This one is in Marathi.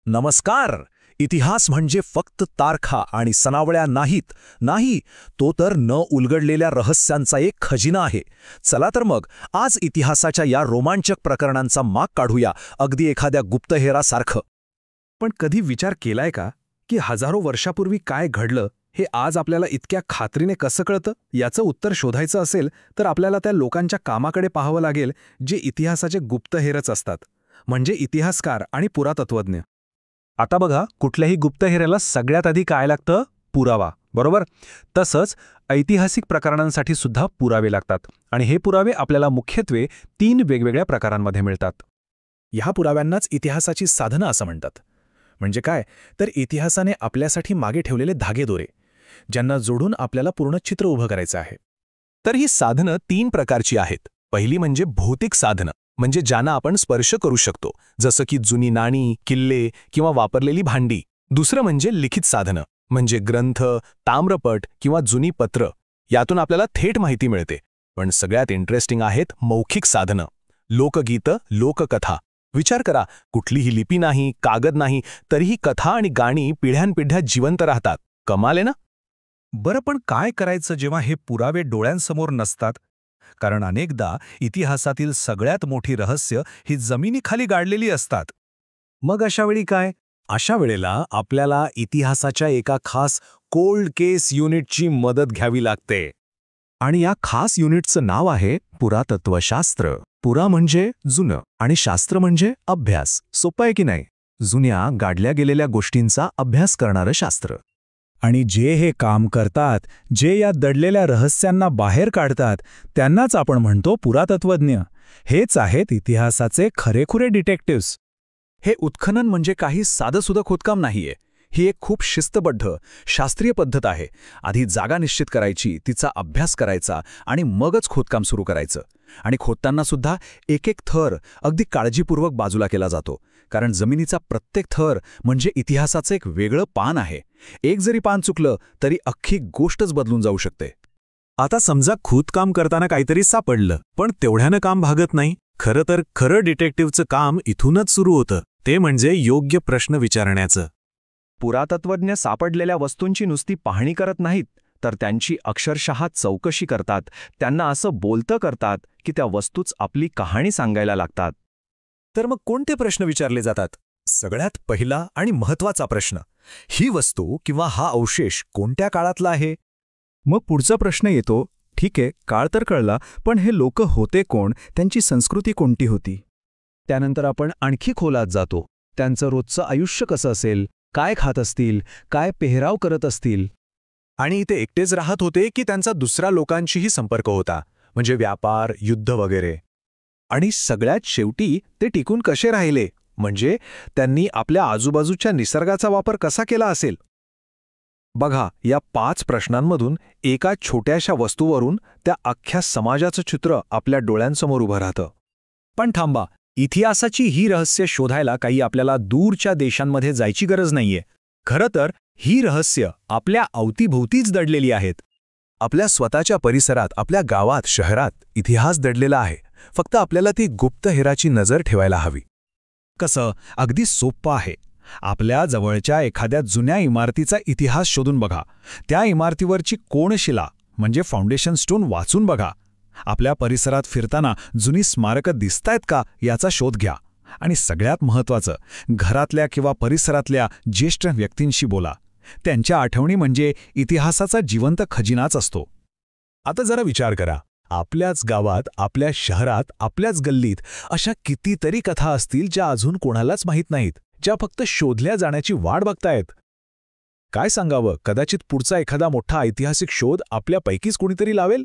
नमस्कार. इतिहास म्हणजे फक्त तारखा आणि सनावळ्या नाहीत. नाही, तो तर न उलगडलेल्या रहस्यांचा एक खजिना आहे. चला तर मग आज इतिहासाच्या या रोमांचक प्रकरणांचा माग काढूया, अगदी एखाद्या गुप्तहेरासारखं. पण कधी विचार केलाय का की हजारो वर्षापूर्वी काय घडलं हे आज आपल्याला इतक्या खात्रीने कसं कळतं? याचं उत्तर शोधायचं असेल तर आपल्याला त्या लोकांच्या कामाकडे पाहावं लागेल जे इतिहासाचे गुप्तहेरच असतात, म्हणजे इतिहासकार आणि पुरातत्वज्ञ. आता बघा, कुठल्याही गुप्तहेरेला सगळ्यात आधी काय लागतं? पुरावा, बरोबर? तसंच ऐतिहासिक प्रकरणांसाठी सुद्धा पुरावे लागतात, आणि हे पुरावे आपल्याला मुख्यत्वे 3 वेगवेगळ्या प्रकारांमध्ये मिळतात. ह्या पुराव्यांनाच इतिहासाची साधनं असं म्हणतात. म्हणजे काय तर इतिहासाने आपल्यासाठी मागे ठेवलेले धागेदोरे, ज्यांना जोडून आपल्याला पूर्ण चित्र उभं करायचं आहे. तर ही साधनं 3 प्रकारची आहेत. पहिली म्हणजे भौतिक साधनं, म्हणजे ज्यांना आपण स्पर्श करू शकतो, जसं की जुनी नाणी, किल्ले किंवा वापरलेली भांडी. दुसरं म्हणजे लिखित साधनं, म्हणजे ग्रंथ, ताम्रपट किंवा जुनी पत्र. यातून आपल्याला थेट माहिती मिळते. पण सगळ्यात इंटरेस्टिंग आहेत मौखिक साधनं, लोकगीतं, लोककथा. विचार करा, कुठलीही लिपी नाही, कागद नाही, तरीही कथा आणि गाणी पिढ्यानपिढ्या जिवंत राहतात. कमाल आहे ना? बरं, पण काय करायचं जेव्हा हे पुरावे डोळ्यांसमोर नसतात? कारण अनेकदा इतिहासातील सगळ्यात मोठी रहस्य ही जमिनीखाली गाडलेली असतात. मग अशा वेळी काय? अशा वेळेला आपल्याला इतिहासाच्या एका खास कोल्ड केस युनिटची मदत घ्यावी लागते. आणि या खास युनिटचं नाव आहे पुरातत्वशास्त्र. पुरा म्हणजे जुनं आणि शास्त्र म्हणजे अभ्यास. सोपं आहे की नाही? जुन्या गाडल्या गेलेल्या गोष्टींचा अभ्यास करणारं शास्त्र. आणि जे हे काम करतात, जे या दडलेल्या रहस्यांना बाहेर काढतात, त्यांनाच आपण म्हणतो पुरातत्वज्ञ. हेच आहेत इतिहासाचे खरेखुरे डिटेक्टिव्स. हे उत्खनन म्हणजे काही साधंसुधं खोदकाम नाहीये. ही एक खूप शिस्तबद्ध, शास्त्रीय पद्धत आहे. आधी जागा निश्चित करायची, तिचा अभ्यास करायचा आणि मगच खोदकाम सुरू करायचं. आणि खोदताना सुद्धा एक एक थर अगदी काळजीपूर्वक बाजूला केला जातो, कारण जमिनीचा प्रत्येक थर म्हणजे इतिहासाचं एक वेगळं पान आहे. एक जरी पान चुकलं तरी अख्खी गोष्टच बदलून जाऊ शकते. आता समजा खोदकाम करताना काहीतरी सापडलं, पण तेवढ्यानं काम भागत नाही. खरं डिटेक्टिव्हचं काम इथूनच सुरू होतं, ते म्हणजे योग्य प्रश्न विचारण्याचं. पुरातत्वज्ञ सापडलेल्या वस्तूंची नुसती पाहणी करत नाहीत, तर त्यांची अक्षरशः चौकशी करतात. त्यांना असं बोलतं करतात की त्या वस्तूच आपली कहाणी सांगायला लागतात. तर मग कोणते प्रश्न विचारले जातात? सगळ्यात पहिला आणि महत्त्वाचा प्रश्न, ही वस्तू किंवा हा अवशेष कोणत्या काळातला आहे? मग पुढचा प्रश्न येतो, ठीक आहे, काळ तर कळला, पण हे लोक होते कोण? त्यांची संस्कृती कोणती होती? त्यानंतर आपण आणखी खोलात जातो. त्यांचं रोजचं आयुष्य कसं असेल? काय खात असतील? काय पेहराव करत असतील? आणि इथे एकटेच राहत होते की त्यांचा दुसऱ्या लोकांशीही संपर्क होता, म्हणजे व्यापार, युद्ध वगैरे? आणि सगळ्यात शेवटी ते टिकून कसे राहिले, म्हणजे त्यांनी आपल्या आजूबाजूच्या निसर्गाचा वापर कसा केला असेल? बघा, या 5 प्रश्नांमधून एका छोट्याशा वस्तूवरून त्या अख्ख्या समाजाचं चित्र आपल्या डोळ्यांसमोर उभं राहतं. पण थांबा, इतिहासाची ही रहस्य शोधायला काही आपल्याला दूरच्या देशांमध्ये जायची गरज नाहीये. खरं तर ही रहस्य आपल्या अवतीभोवतीच दडलेली आहेत. आपल्या स्वतःच्या परिसरात, आपल्या गावात, शहरात इतिहास दडलेला आहे. फक्त आपल्याला ती गुप्तहेराची नजर ठेवायला हवी. कसं? अगदी सोपं आहे. आपल्या जवळच्या एखाद्या जुन्या इमारतीचा इतिहास शोधून बघा. त्या इमारतीवरची कोनशिला म्हणजे फाउंडेशन स्टोन वाचून बघा. आपल्या परिसरात फिरताना जुनी स्मारकं दिसतायत का याचा शोध घ्या. आणि सगळ्यात महत्त्वाचं, घरातल्या किंवा परिसरातल्या ज्येष्ठ व्यक्तींशी बोला. त्यांच्या आठवणी म्हणजे इतिहासाचा जिवंत खजिनाच असतो. आता जरा विचार करा, आपल्याच गावात, आपल्या शहरात, आपल्याच गल्लीत अशा कितीतरी कथा असतील ज्या अजून कोणालाच माहीत नाहीत, ज्या फक्त शोधल्या जाण्याची वाट बघतायत. काय सांगावं, कदाचित पुढचा एखादा मोठा ऐतिहासिक शोध आपल्यापैकीच कोणीतरी लावेल.